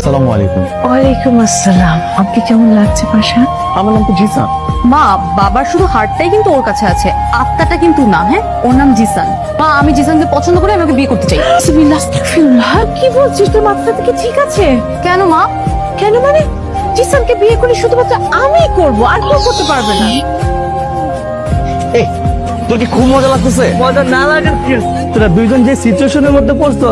আসসালামু আলাইকুম। ওয়ালাইকুম আসসালাম। আপনি কেমন লাগছে পাশা? আমার নাম তো জিসান। মা, বাবার শুধু হার্টটাই কিন্তু ওর কাছে আছে, আত্মাটা কিন্তু না। হ্যাঁ, ওর নাম জিসান। মা, আমি জিসানকে পছন্দ করে আমাকে বিয়ে করতে চাই। বিসমিল্লাহ, আস্তাগফিরুল্লাহ। কি বলছিস? তোর মাথা থেকে ঠিক আছে? কেন মা? কেন মানে? জিসানকে বিয়ে করে শুধুমাত্র আমি করব, আর কেউ করতে পারবে না। এই, তোর কি খুব মজা লাগতেছে? মজা না লাগে, তোরা দুইজন যে সিচুয়েশনের মধ্যে পড়ছো,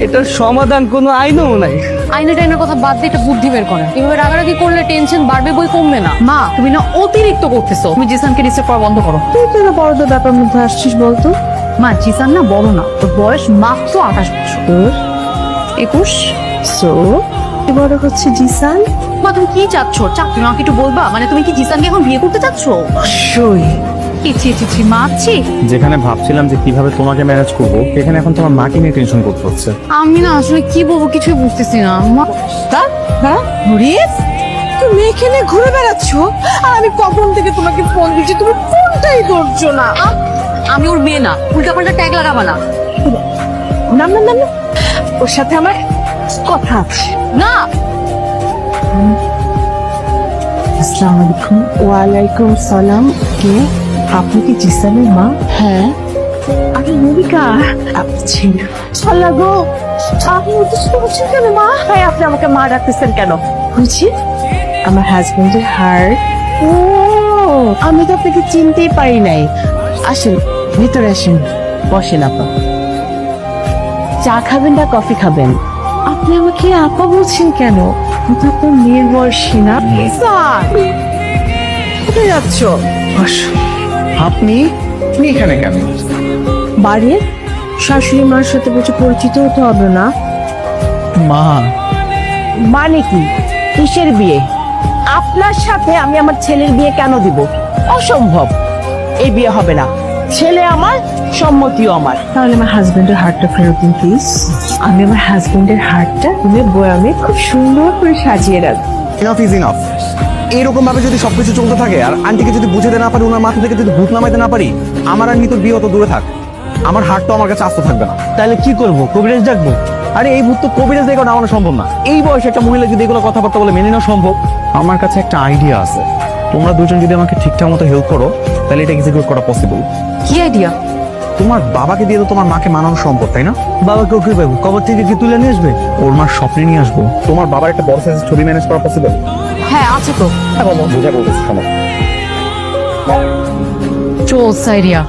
এটার সমাধান কোনো আইনও নাই। আইনা টাইনের কথা বাদ দিয়ে একটা বুদ্ধি বের করেন। এভাবে রাগারাগি করলে টেনশন বাড়বে, বই কমবে না। মা, তুমি না অতিরিক্ত করতেছো। তুমি জিসানকে ডিস্টার্ব করা বন্ধ করো। তুই তো বড়দের ব্যাপার মধ্যে আসছিস বলতো? মা, জিসান না বড় না, ওর বয়স মাত্র 28 বছর। তোর 21। সো বড় হচ্ছে জিসান। মা, তুমি কি চাচ্ছ? তুমি আমাকে একটু বলবা, মানে তুমি কি জিসানকে এখন বিয়ে করতে চাচ্ছ? অবশ্যই। ছি, মাছি। যেখানে ভাবছিলাম যে কিভাবে তোমাকে ম্যানেজ করবো, সেখানে এখন তোমার মাকে নিয়ে টেনশন করতে হচ্ছে। আমি না আসলে কি বলবো কিছুই বুঝতেছি না। মা, হ্যাঁ নুরিস, তুমি এখানে ঘুরে বেড়াচ্ছ আর আমি কখন থেকে তোমাকে ফোন দিচ্ছি, তুমি ফোনটাই ধরছো না। আমি ওর মেয়ে না, উল্টাপাল্টা ট্যাগ লাগাবা না। না না না না, ওর সাথে আমার কথা আছে। না, আসসালামু আলাইকুম। ওয়ালাইকুম সালাম। কে আপনি? কি জিসানের মা? হ্যাঁ। আমি মনিকা। আপনি ছিল আল্লাহ গো, আপনি উদ্দেশ্য করছেন কেন মা? ভাই, আপনি আমাকে মা ডাকতেছেন কেন? বুঝছি আমার হাজবেন্ডের হার্ট। ও, আমি তো আপনাকে চিনতেই পারি নাই। আসেন ভিতরে আসেন, বসেন আপা। চা খাবেন না কফি খাবেন? আপনি আমাকে আপা বলছেন কেন? আমি তো আপনার মেয়ের বয়সী না। কোথায় যাচ্ছ? বসো। আপনি এখানে কেন? বাড়ির শাশুড়ি মার সাথে বসে পরিচিত হতে হবে না? মা, মানে কি? কিসের বিয়ে? আপনার সাথে আমি আমার ছেলের বিয়ে কেন দিব? অসম্ভব, এই বিয়ে হবে না। ছেলে আমার, সম্মতিও আমার। তাহলে আমার হাজবেন্ডের হার্টটা ফেরত দিন প্লিজ। আমি আমার হাজবেন্ডের হার্টটা তুমি বয়ামে খুব সুন্দর করে সাজিয়ে রাখবো। Enough is enough. এরকম ভাবে যদি সবকিছু চলতে থাকে আর আন্টিকে যদি বুঝাতে না পারি, ওনার মাথা থেকে যদি ভূত নামাইতে না পারি, আমার আর নিতোর বিয়ে অত দূরে থাক, আমার হার্টটা আমার কাছে আস্ত থাকবে না। তাহলে কি করবো? কবিরাজ ডাকবো? আরে এই ভূত তো কবিরাজ দেখো নামানো সম্ভব না। এই বয়সে একটা মহিলা যদি এগুলো কথাবার্তা বলে মেনে নেওয়া সম্ভব? আমার কাছে একটা আইডিয়া আছে। তোমরা দুজন যদি আমাকে ঠিকঠাক মতো হেল্প করো, তাহলে এটা এক্সিকিউট করা পসিবল। কি আইডিয়া? তোমার বাবাকে দিয়ে তো তোমার মাকে মানানো সম্ভব, তাই না? বাবাকেও কি পাবো? কবর থেকে কি তুলে নিয়ে আসবে? ওর মার স্বপ্নে নিয়ে আসবো। তোমার বাবার একটা বড় সাইজের ছবি ম্যানেজ করা পসিবল? হ্যাঁ, আছে তো। বুঝা বলতেছি, শোনো। চোস আইডিয়া।